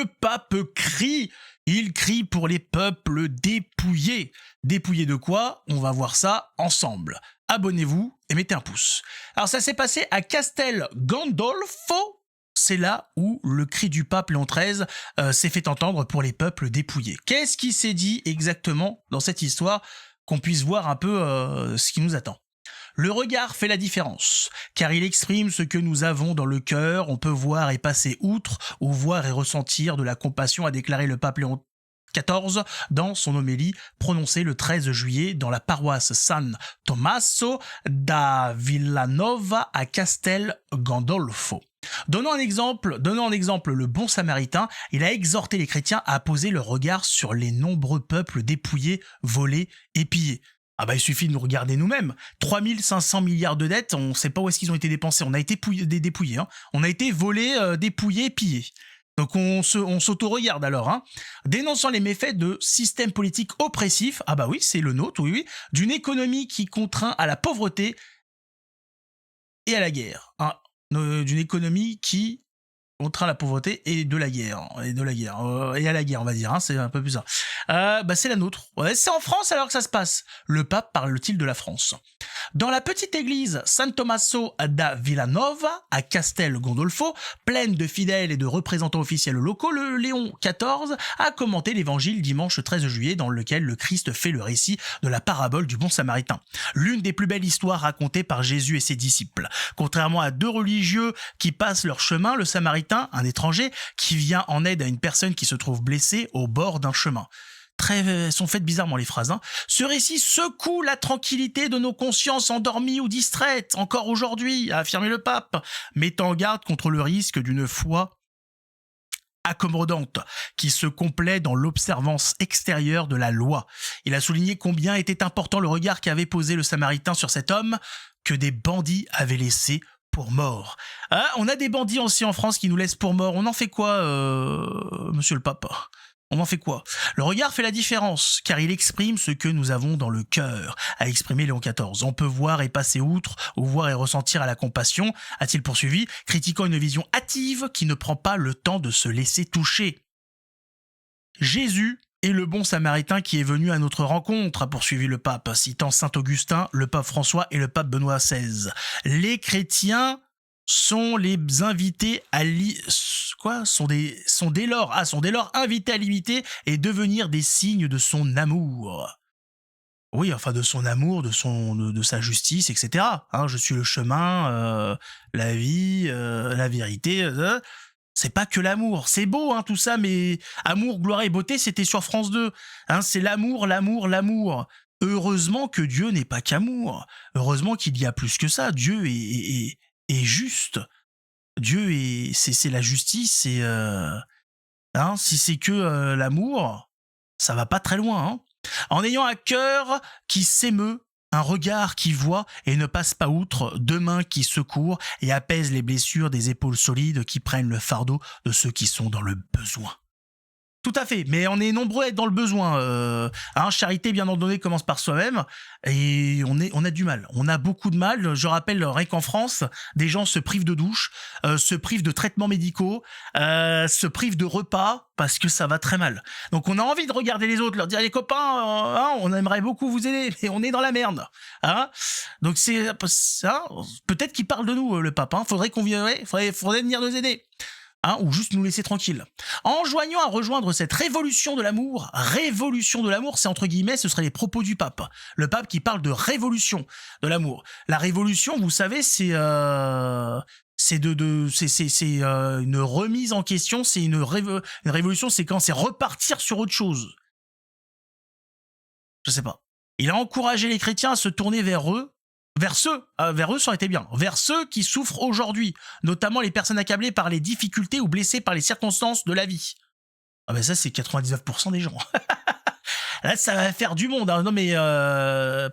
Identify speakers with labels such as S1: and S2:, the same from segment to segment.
S1: le pape crie. Il crie pour les peuples dépouillés. Dépouillés de quoi? On va voir ça ensemble. Abonnez-vous et mettez un pouce. Alors ça s'est passé à Castel Gandolfo. C'est là où le cri du pape Léon XIII s'est fait entendre pour les peuples dépouillés. Qu'est-ce qui s'est dit exactement dans cette histoire, qu'on puisse voir un peu ce qui nous attend? Le regard fait la différence, car il exprime ce que nous avons dans le cœur. On peut voir et passer outre, ou voir et ressentir de la compassion, a déclaré le pape Léon XIV dans son homélie prononcée le 13 juillet dans la paroisse San Tommaso da Villanova à Castel Gandolfo. Donnant en exemple le bon samaritain, il a exhorté les chrétiens à poser le regard sur les nombreux peuples dépouillés, volés et pillés. Ah bah il suffit de nous regarder nous-mêmes. 3500 milliards de dettes, on ne sait pas où est-ce qu'ils ont été dépensés. On a été dépouillés, hein. On a été volés, dépouillés, pillés. Donc on s'auto-regarde alors, hein. Dénonçant les méfaits de systèmes politiques oppressifs, ah bah oui, c'est le nôtre, oui, d'une économie qui contraint à la pauvreté et à la guerre, hein. D'une économie qui contraint à la pauvreté et de la guerre, et à la guerre, on va dire, hein, c'est un peu plus ça. Bah c'est la nôtre. Ouais, c'est en France alors que ça se passe. Le pape parle-t-il de la France? Dans la petite église San Tommaso da Villanova, à Castel Gandolfo, pleine de fidèles et de représentants officiels locaux, le Léon XIV a commenté l'évangile dimanche 13 juillet dans lequel le Christ fait le récit de la parabole du bon samaritain. L'une des plus belles histoires racontées par Jésus et ses disciples. Contrairement à deux religieux qui passent leur chemin, le samaritain, un étranger, qui vient en aide à une personne qui se trouve blessée au bord d'un chemin. Sont faites bizarrement les phrases, hein. Ce récit secoue la tranquillité de nos consciences endormies ou distraites, encore aujourd'hui, a affirmé le pape, mettant en garde contre le risque d'une foi accommodante, qui se complaît dans l'observance extérieure de la loi. Il a souligné combien était important le regard qu'avait posé le samaritain sur cet homme que des bandits avaient laissé pour mort. Ah, on a des bandits aussi en France qui nous laissent pour mort. On en fait quoi, monsieur le pape? On en fait quoi? Le regard fait la différence, car il exprime ce que nous avons dans le cœur, a exprimé Léon XIV. On peut voir et passer outre, ou voir et ressentir à la compassion, a-t-il poursuivi, critiquant une vision hâtive qui ne prend pas le temps de se laisser toucher. Jésus est le bon samaritain qui est venu à notre rencontre, a poursuivi le pape, citant saint Augustin, le pape François et le pape Benoît XVI. Les chrétiens sont les invités à sont dès lors invités à l'imiter et devenir des signes de son amour. Oui, enfin de son amour, de sa justice, etc. Hein, je suis le chemin, la vie, la vérité. C'est pas que l'amour, c'est beau, hein, tout ça, mais amour, gloire et beauté, c'était sur France 2. Hein, c'est l'amour, l'amour, l'amour. Heureusement que Dieu n'est pas qu'amour. Heureusement qu'il y a plus que ça. Dieu est juste. Dieu c'est la justice. Et hein, si c'est que l'amour, ça va pas très loin. Hein. En ayant un cœur qui s'émeut, un regard qui voit et ne passe pas outre, deux mains qui secourent et apaisent les blessures des épaules solides qui prennent le fardeau de ceux qui sont dans le besoin. Tout à fait, mais on est nombreux à être dans le besoin. Charité bien ordonnée commence par soi-même, et on a du mal. On a beaucoup de mal. Je rappelle, rien qu'en France, des gens se privent de douche, se privent de traitements médicaux, se privent de repas, parce que ça va très mal. Donc on a envie de regarder les autres, leur dire, les copains, on aimerait beaucoup vous aider, mais on est dans la merde. Hein. Donc c'est ça. Peut-être qu'il parle de nous, le pape. Hein. Faudrait venir nous aider. Hein, ou juste nous laisser tranquilles. En joignant à rejoindre cette révolution de l'amour, c'est entre guillemets, ce seraient les propos du pape. Le pape qui parle de révolution de l'amour. La révolution, vous savez, c'est une remise en question, c'est une révolution, c'est quand c'est repartir sur autre chose. Je sais pas. Il a encouragé les chrétiens à se tourner vers eux, ça aurait été bien, vers ceux qui souffrent aujourd'hui, notamment les personnes accablées par les difficultés ou blessées par les circonstances de la vie. Ah ben ça, c'est 99% des gens. Là, ça va faire du monde. Hein. Non mais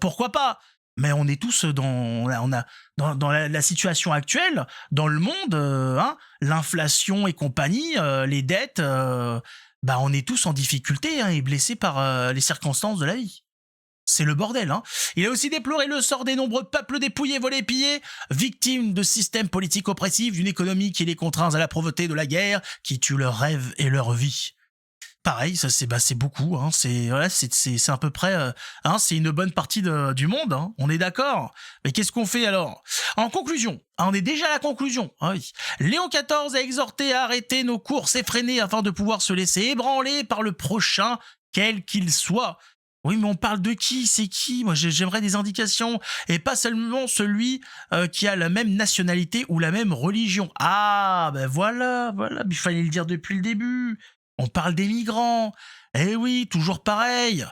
S1: pourquoi pas? Mais on est tous dans la situation actuelle, dans le monde, hein, l'inflation et compagnie, les dettes, on est tous en difficulté, hein, et blessés par les circonstances de la vie. c'est le bordel. Hein. Il a aussi déploré le sort des nombreux peuples dépouillés, volés, pillés, victimes de systèmes politiques oppressifs, d'une économie qui les contraint à la pauvreté, de la guerre, qui tue leurs rêves et leur vie. Pareil, ça c'est beaucoup, hein. C'est à peu près, hein, c'est une bonne partie du monde. Hein. On est d'accord. Mais qu'est-ce qu'on fait alors? En conclusion, on est déjà à la conclusion. Ah oui. Léon XIV a exhorté à arrêter nos courses effrénées afin de pouvoir se laisser ébranler par le prochain, quel qu'il soit. Oui, mais on parle de qui? C'est qui? Moi, j'aimerais des indications. Et pas seulement celui qui a la même nationalité ou la même religion. Ah, ben voilà. Il fallait le dire depuis le début. On parle des migrants. Eh oui, toujours pareil.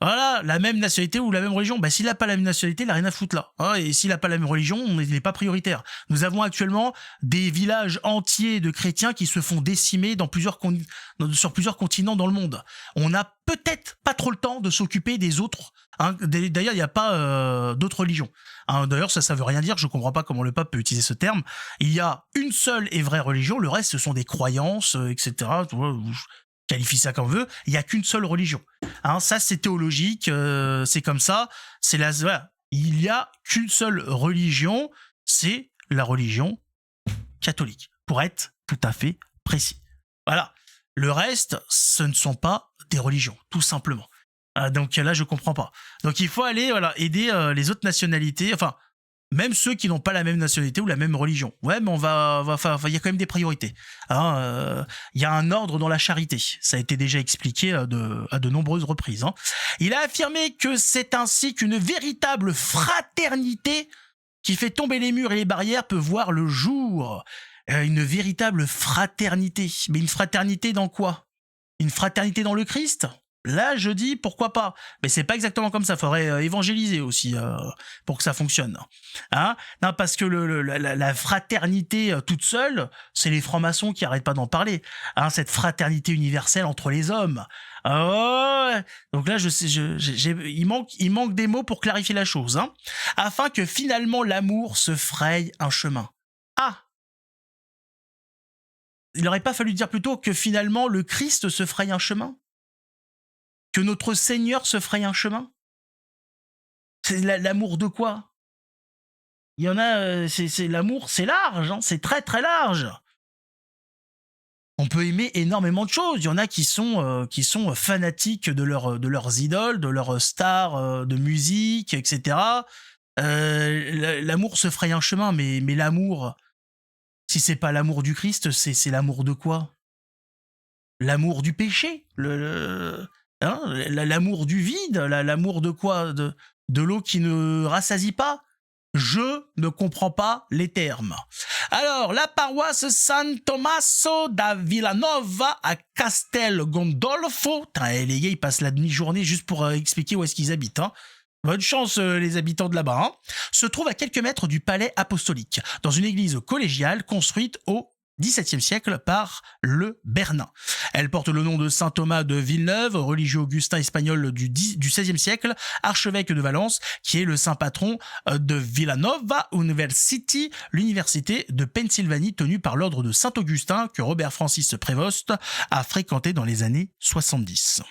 S1: Voilà, la même nationalité ou la même religion. Bah, s'il n'a pas la même nationalité, il n'a rien à foutre là. Hein, et s'il n'a pas la même religion, il n'est pas prioritaire. Nous avons actuellement des villages entiers de chrétiens qui se font décimer sur plusieurs continents dans le monde. On n'a peut-être pas trop le temps de s'occuper des autres. Hein. D'ailleurs, il n'y a pas d'autres religions. Hein, d'ailleurs, ça veut rien dire. Je comprends pas comment le pape peut utiliser ce terme. Il y a une seule et vraie religion. Le reste, ce sont des croyances, etc. Qualifie ça comme on veut, il n'y a qu'une seule religion. Hein, ça, c'est théologique, c'est comme ça. Voilà. Il n'y a qu'une seule religion, c'est la religion catholique, pour être tout à fait précis. Voilà. Le reste, ce ne sont pas des religions, tout simplement. Donc là, je comprends pas. Donc il faut aller aider les autres nationalités, enfin, même ceux qui n'ont pas la même nationalité ou la même religion. Ouais, mais il y a quand même des priorités. Hein, y a un ordre dans la charité. Ça a été déjà expliqué à de nombreuses reprises. Hein. Il a affirmé que c'est ainsi qu'une véritable fraternité qui fait tomber les murs et les barrières peut voir le jour. Une véritable fraternité. Mais une fraternité dans quoi? Une fraternité dans le Christ? Là, je dis pourquoi pas. Mais c'est pas exactement comme ça. Faudrait évangéliser aussi pour que ça fonctionne. Hein? Non, parce que la fraternité toute seule, c'est les francs-maçons qui arrêtent pas d'en parler. Hein, cette fraternité universelle entre les hommes. Oh, donc là, il manque des mots pour clarifier la chose. Hein, afin que finalement l'amour se fraye un chemin. Ah, il n'aurait pas fallu dire plutôt que finalement le Christ se fraye un chemin? Que notre Seigneur se fraye un chemin? C'est l'amour de quoi? Il y en a, c'est l'amour, c'est large, hein, c'est très très large. On peut aimer énormément de choses. Il y en a qui sont fanatiques de leurs idoles, de leurs stars de musique, etc. L'amour se fraye un chemin, mais l'amour, si c'est pas l'amour du Christ, c'est l'amour de quoi? L'amour du péché, hein, l'amour du vide, l'amour de quoi? De l'eau qui ne rassasie pas? Je ne comprends pas les termes. Alors, la paroisse San Tommaso da Villanova à Castel Gandolfo, les gars, ils passent la demi-journée juste pour expliquer où est-ce qu'ils habitent. Hein. Bonne chance les habitants de là-bas. Hein. Se trouve à quelques mètres du palais apostolique, dans une église collégiale construite au XVIIe siècle par le Bernin. Elle porte le nom de saint Thomas de Villeneuve, religieux augustin espagnol du XVIe siècle, archevêque de Valence, qui est le saint patron de Villanova University, l'université de Pennsylvanie tenue par l'ordre de Saint-Augustin que Robert Francis Prévost a fréquenté dans les années 70.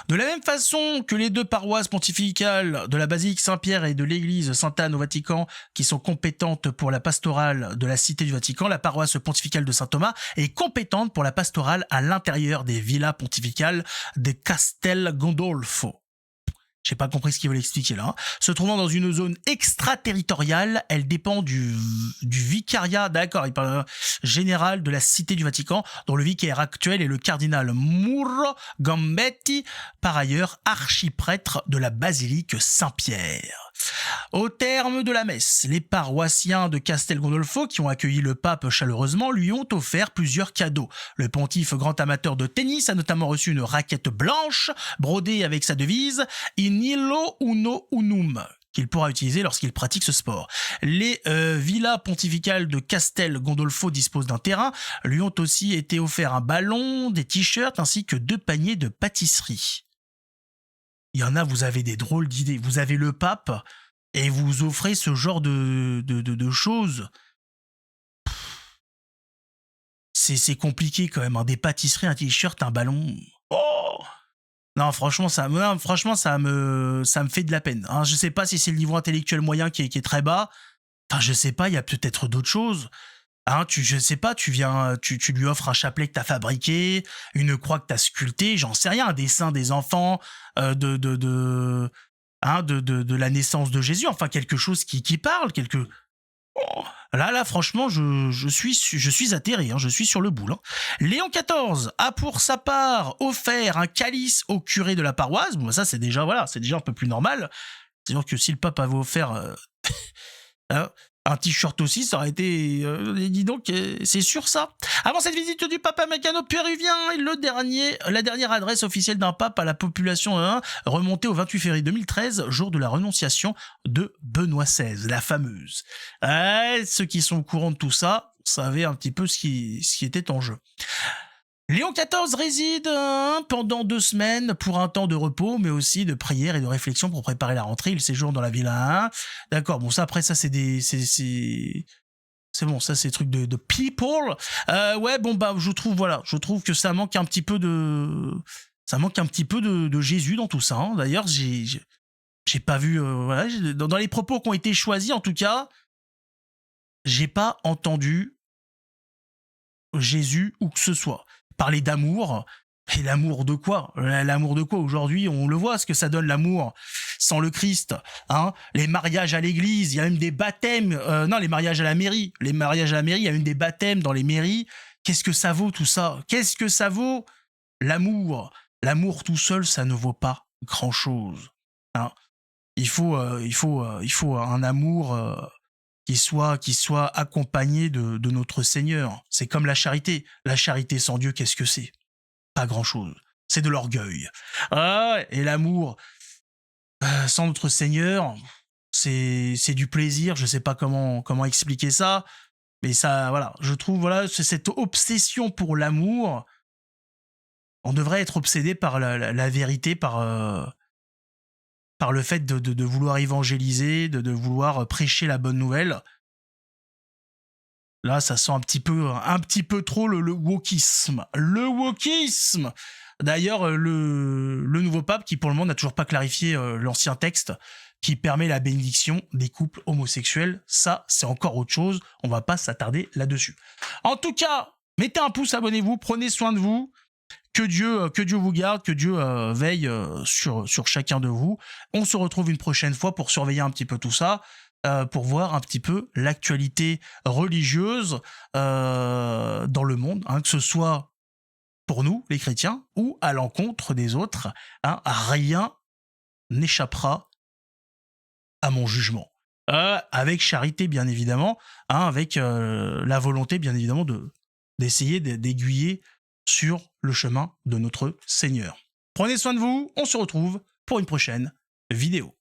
S1: De la même façon que les deux paroisses pontificales de la basilique Saint-Pierre et de l'église Sainte-Anne au Vatican, qui sont compétentes pour la pastorale de la Cité du Vatican, la paroisse pontificale de Saint-Thomas est compétente pour la pastorale à l'intérieur des villas pontificales de Castel Gandolfo. J'ai pas compris ce qu'ils veulent expliquer là. Hein. Se trouvant dans une zone extraterritoriale, elle dépend du vicariat, d'accord, il parle général de la Cité du Vatican, dont le vicaire actuel est le cardinal Muro Gambetti, par ailleurs archiprêtre de la basilique Saint-Pierre. Au terme de la messe, les paroissiens de Castel Gandolfo, qui ont accueilli le pape chaleureusement, lui ont offert plusieurs cadeaux. Le pontife, grand amateur de tennis, a notamment reçu une raquette blanche, brodée avec sa devise « In illo uno unum », qu'il pourra utiliser lorsqu'il pratique ce sport. Les villas pontificales de Castel Gandolfo disposent d'un terrain, lui ont aussi été offerts un ballon, des t-shirts ainsi que 2 paniers de pâtisserie. Il y en a, vous avez des drôles d'idées. Vous avez le pape et vous offrez ce genre de choses. C'est compliqué quand même. Hein. Des pâtisseries, un t-shirt, un ballon. Oh Non, franchement, ça me fait de la peine. Hein. Je sais pas si c'est le niveau intellectuel moyen qui est très bas. Enfin, je sais pas, il y a peut-être d'autres choses. Hein, je sais pas, tu lui offres un chapelet que t'as fabriqué, une croix que t'as sculptée, j'en sais rien, un dessin des enfants, de la naissance de Jésus, enfin quelque chose qui parle, Oh, là, franchement, je suis atterré, hein, je suis sur le boule. Hein. Léon XIV a pour sa part offert un calice au curé de la paroisse. Bon, ça, c'est déjà, voilà, c'est déjà un peu plus normal. C'est-à-dire que si le pape avait offert hein, un t-shirt aussi, ça aurait été... dis donc, c'est sûr ça. Avant cette visite du pape américano-péruvien, la dernière adresse officielle d'un pape à la population remontée au 28 février 2013, jour de la renonciation de Benoît XVI, la fameuse. Ceux qui sont au courant de tout ça savaient un petit peu ce qui était en jeu. Léon XIV réside pendant 2 semaines pour un temps de repos, mais aussi de prière et de réflexion pour préparer la rentrée. Il séjourne dans la Villa 1. D'accord, bon ça après ça c'est c'est bon, ça c'est des trucs de people. Ouais, bon bah je trouve que ça manque un petit peu de Jésus dans tout ça. Hein. D'ailleurs, j'ai pas vu voilà, dans les propos qui ont été choisis en tout cas, j'ai pas entendu Jésus ou que ce soit. Parler d'amour, et l'amour de quoi? L'amour de quoi? Aujourd'hui, on le voit, ce que ça donne l'amour sans le Christ. Hein, les mariages à l'église, il y a même des baptêmes. Non, les mariages à la mairie. Les mariages à la mairie, il y a même des baptêmes dans les mairies. Qu'est-ce que ça vaut tout ça? Qu'est-ce que ça vaut? L'amour. L'amour tout seul, ça ne vaut pas grand-chose. Hein, il faut un amour... qui soit accompagné de notre Seigneur. C'est comme la charité. La charité sans Dieu, qu'est-ce que c'est? Pas grand-chose. C'est de l'orgueil. Ah, et l'amour sans notre Seigneur, c'est du plaisir. Je sais pas comment expliquer ça, mais ça, voilà. Je trouve, voilà, c'est cette obsession pour l'amour. On devrait être obsédé par la vérité, par le fait de vouloir évangéliser, de vouloir prêcher la bonne nouvelle. Là, ça sent un petit peu trop le wokisme. Le wokisme. D'ailleurs, le nouveau pape, qui pour le moment n'a toujours pas clarifié l'ancien texte, qui permet la bénédiction des couples homosexuels, ça, c'est encore autre chose. On va pas s'attarder là-dessus. En tout cas, mettez un pouce, abonnez-vous, prenez soin de vous. Que Dieu vous garde, que Dieu veille sur chacun de vous. On se retrouve une prochaine fois pour surveiller un petit peu tout ça. Pour voir un petit peu l'actualité religieuse dans le monde, hein, que ce soit pour nous, les chrétiens, ou à l'encontre des autres. Hein, rien n'échappera à mon jugement. Avec charité, bien évidemment, hein, avec la volonté, bien évidemment, d'essayer d'aiguiller sur le chemin de notre Seigneur. Prenez soin de vous, on se retrouve pour une prochaine vidéo.